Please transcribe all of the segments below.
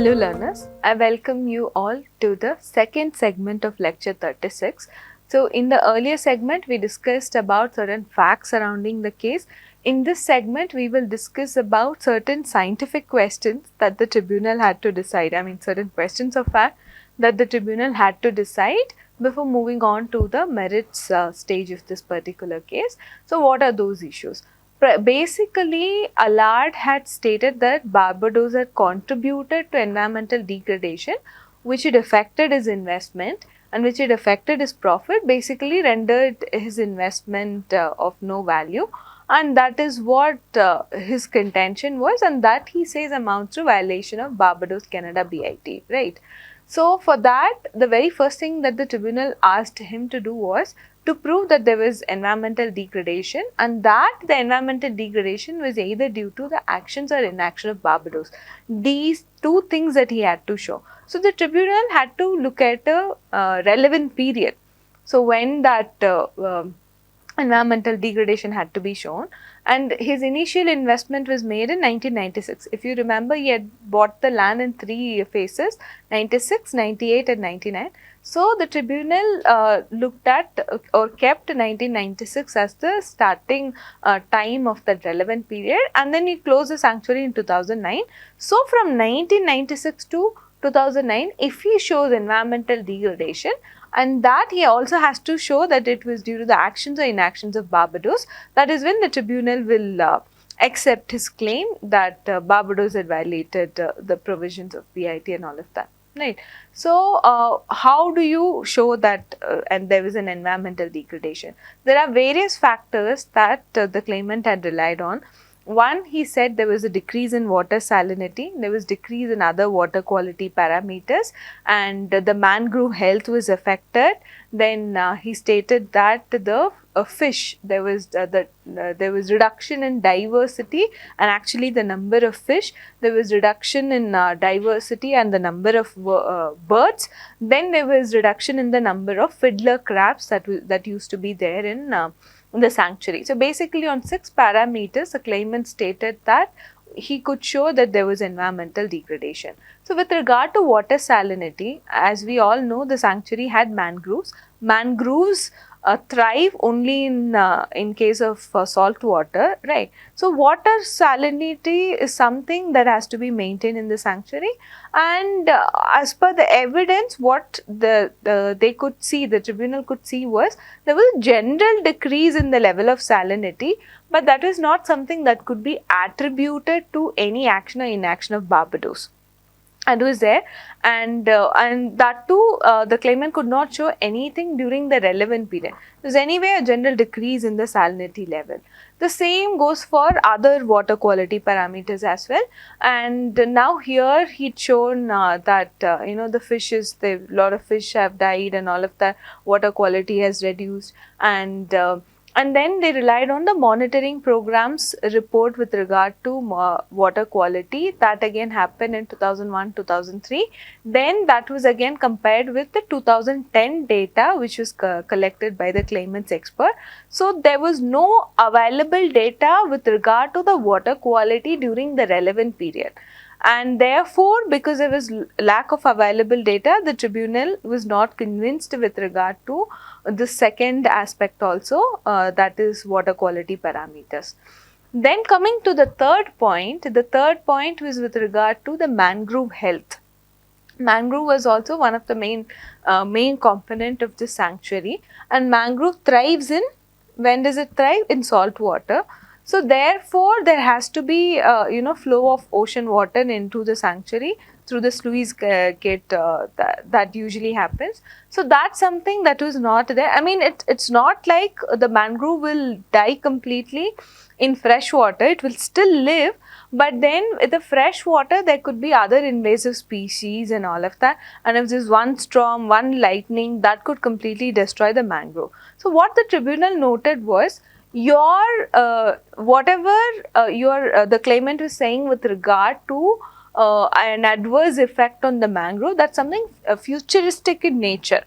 Hello learners, I welcome you all to the second segment of lecture 36. So in the earlier segment we discussed about certain facts surrounding the case. In this segment we will discuss about certain scientific questions that the tribunal had to decide. Certain questions of fact that the tribunal had to decide before moving on to the merits stage of this particular case. So what are those issues? Basically, Allard had stated that Barbados had contributed to environmental degradation, which had affected his investment and which had affected his profit, basically rendered his investment of no value. And that is what his contention was, and that he says amounts to violation of Barbados Canada BIT, right? So, for that, the very first thing that the tribunal asked him to do was to prove that there was environmental degradation, and that the environmental degradation was either due to the actions or inaction of Barbados. These two things that he had to show. So, the tribunal had to look at a relevant period. So, when that environmental degradation had to be shown, and his initial investment was made in 1996. If you remember, he had bought the land in three phases, 96, 98 and 99. So the tribunal looked at or kept 1996 as the starting time of the relevant period, and then he closed the sanctuary in 2009. So from 1996 to 2009, if he shows environmental degradation, and that he also has to show that it was due to the actions or inactions of Barbados, that is when the tribunal will accept his claim that Barbados had violated the provisions of BIT and all of that. Right. So, how do you show that and there was an environmental degradation? There are various factors that the claimant had relied on. One, he said there was a decrease in water salinity, there was decrease in other water quality parameters, and the mangrove health was affected. Then he stated that the fish, there was reduction in diversity and actually the number of fish. There was reduction in diversity and the number of birds. Then there was reduction in the number of fiddler crabs that used to be there in the sanctuary. So basically on 6 parameters, the claimant stated that he could show that there was environmental degradation. So with regard to water salinity, as we all know, the sanctuary had mangroves. Mangroves thrive only in case of salt water, right? So water salinity is something that has to be maintained in the sanctuary, and as per the evidence, what they could see, the tribunal could see, was there was a general decrease in the level of salinity, but that is not something that could be attributed to any action or inaction of Barbados. And was there, and that too, the claimant could not show anything during the relevant period. There was anyway a general decrease in the salinity level. The same goes for other water quality parameters as well. And now here he'd shown that the fishes, a lot of fish have died, and all of that water quality has reduced, and then they relied on the monitoring programs report with regard to water quality. That again happened in 2001-2003. Then that was again compared with the 2010 data which was collected by the claimant's expert. So there was no available data with regard to the water quality during the relevant period. And therefore, because there was lack of available data, the tribunal was not convinced with regard to the second aspect also, that is water quality parameters. Then coming to the third point was with regard to the mangrove health. Mangrove was also one of the main component of the sanctuary, and mangrove thrives in, when does it thrive? In salt water. So therefore, there has to be flow of ocean water into the sanctuary through the sluice gate that usually happens. So that's something that was not there. It's not like the mangrove will die completely in fresh water. It will still live, but then with the fresh water there could be other invasive species and all of that, and if there's one storm, one lightning, that could completely destroy the mangrove. So what the tribunal noted was, whatever the claimant was saying with regard to an adverse effect on the mangrove, that's something futuristic in nature.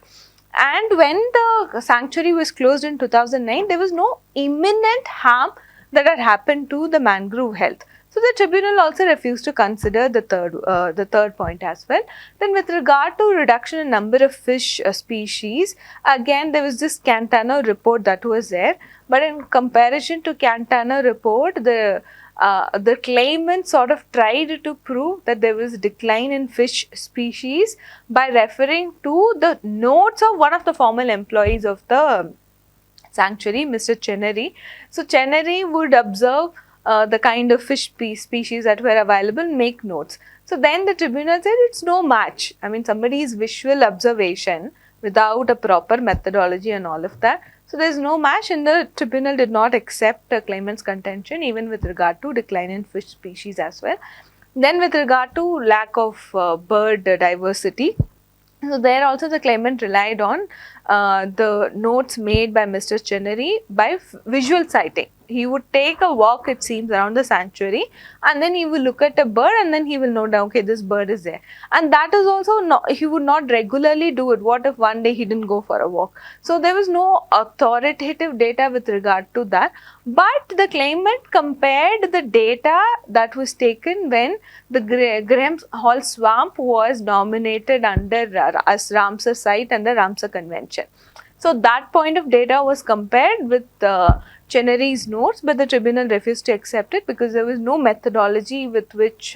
And when the sanctuary was closed in 2009, there was no imminent harm that had happened to the mangrove health. So the tribunal also refused to consider the third point as well. Then with regard to reduction in number of fish species, again there was this Cantano report that was there, but in comparison to Cantano report, the claimant sort of tried to prove that there was a decline in fish species by referring to the notes of one of the former employees of the sanctuary, Mr. Chenery. So Chenery would observe the kind of fish species that were available, make notes. So then the tribunal said it's no match. I mean, somebody's visual observation without a proper methodology and all of that. So there is no match, and the tribunal did not accept the claimant's contention even with regard to decline in fish species as well. Then with regard to lack of bird diversity, so there also the claimant relied on the notes made by Mr. Chenery by visual sighting. He would take a walk, it seems, around the sanctuary, and then he will look at a bird and then he will note down, okay, this bird is there. And that is also not, he would not regularly do it. What if one day he didn't go for a walk? So there was no authoritative data with regard to that. But the claimant compared the data that was taken when the Graham's Hall swamp was nominated under as Ramsar site and the Ramsar Convention. So that point of data was compared with Chenery's notes, but the tribunal refused to accept it because there was no methodology with which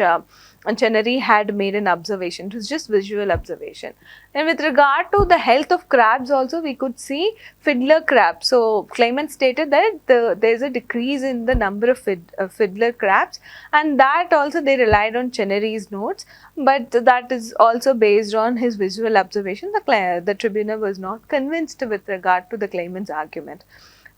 Chenery had made an observation. It was just visual observation. And with regard to the health of crabs also, we could see fiddler crabs. So claimant stated that there is a decrease in the number of fiddler crabs, and that also they relied on Chenery's notes, but that is also based on his visual observation. The tribunal was not convinced with regard to the claimant's argument.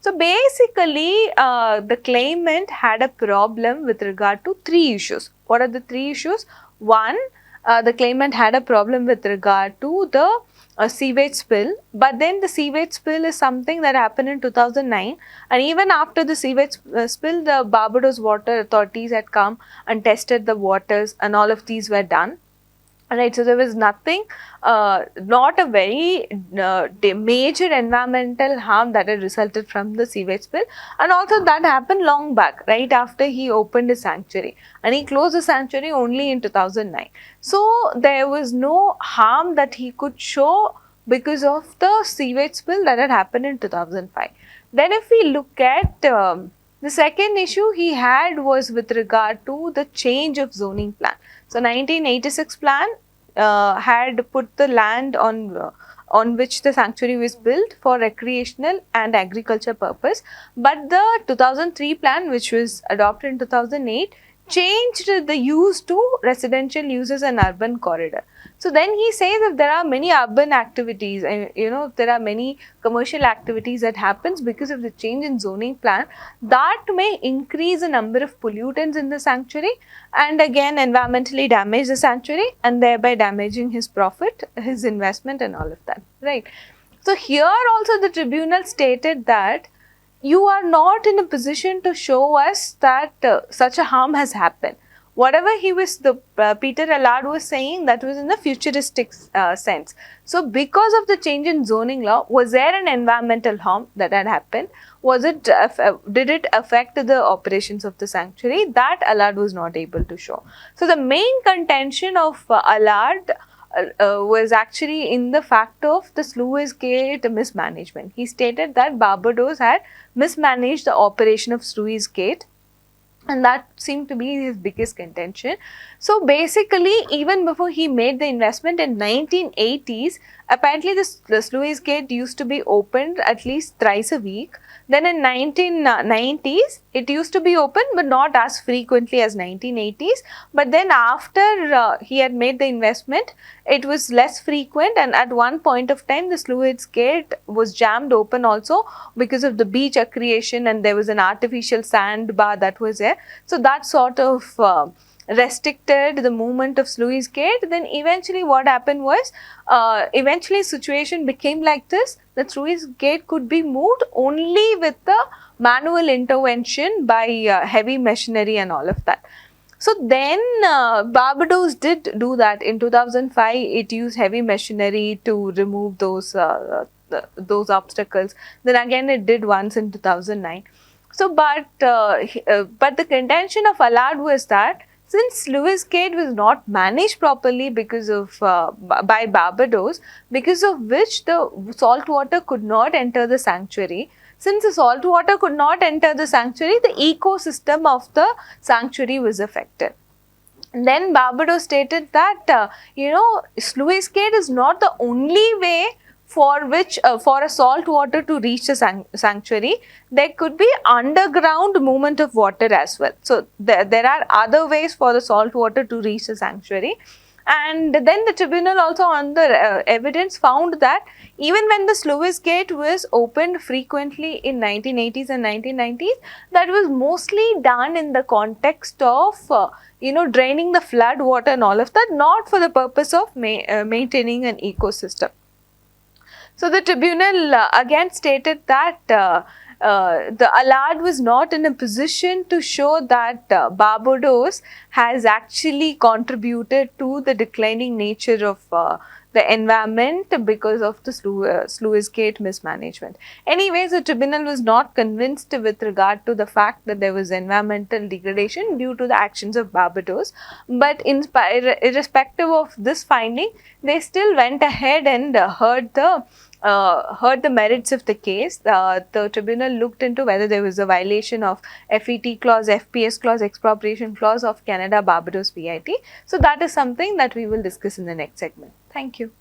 So basically, the claimant had a problem with regard to three issues. What are the three issues? One, the claimant had a problem with regard to the sewage spill, but then the sewage spill is something that happened in 2009, and even after the sewage spill, the Barbados water authorities had come and tested the waters, and all of these were done. Right, so there was nothing, not a very major environmental harm that had resulted from the sewage spill, and also that happened long back, right after he opened his sanctuary, and he closed the sanctuary only in 2009. So there was no harm that he could show because of the sewage spill that had happened in 2005. Then if we look at the second issue he had was with regard to the change of zoning plan. So 1986 plan had put the land on which the sanctuary was built for recreational and agriculture purpose, but the 2003 plan, which was adopted in 2008, changed the use to residential uses and urban corridor. So then he says if there are many urban activities, and there are many commercial activities that happens because of the change in zoning plan, that may increase the number of pollutants in the sanctuary and again environmentally damage the sanctuary and thereby damaging his profit, his investment and all of that, right? So here also the tribunal stated that you are not in a position to show us that such a harm has happened. Whatever Peter Allard was saying, that was in the futuristic sense. So because of the change in zoning law, was there an environmental harm that had happened? Did it affect the operations of the sanctuary? That Allard was not able to show. So the main contention of Allard was actually in the fact of the Sluice Gate mismanagement. He stated that Barbados had mismanaged the operation of Sluice Gate, and that seemed to be his biggest contention. So basically, even before he made the investment in 1980s, apparently the Sluice Gate used to be opened at least thrice a week. Then in 1990s, it used to be open but not as frequently as 1980s. But then after he had made the investment, it was less frequent, and at one point of time, the Sluice Gate was jammed open also because of the beach accretion, and there was an artificial sandbar that was there. So that sort of restricted the movement of Sluice Gate. Then eventually what happened was, eventually situation became like this. The Sluice Gate could be moved only with the manual intervention by heavy machinery and all of that. So then Barbados did do that. In 2005, it used heavy machinery to remove those obstacles. Then again it did once in 2009. But the contention of Allard was that since Sluice Gate was not managed properly because of by Barbados, because of which the salt water could not enter the sanctuary. Since the salt water could not enter the sanctuary, the ecosystem of the sanctuary was affected. Then Barbados stated that sluice gate is not the only way for which for a salt water to reach the sanctuary. There could be underground movement of water as well. So there are other ways for the salt water to reach the sanctuary. And then the tribunal also on the evidence found that even when the sluice gate was opened frequently in 1980s and 1990s, that was mostly done in the context of draining the flood water and all of that, not for the purpose of maintaining an ecosystem. So the tribunal again stated that the Allard was not in a position to show that Barbados has actually contributed to the declining nature of the environment because of the sluice gate mismanagement. Anyways, the tribunal was not convinced with regard to the fact that there was environmental degradation due to the actions of Barbados. But irrespective of this finding, they still went ahead and heard the merits of the case. The tribunal looked into whether there was a violation of FET clause, FPS clause, expropriation clause of Canada Barbados VIT. So that is something that we will discuss in the next segment. Thank you.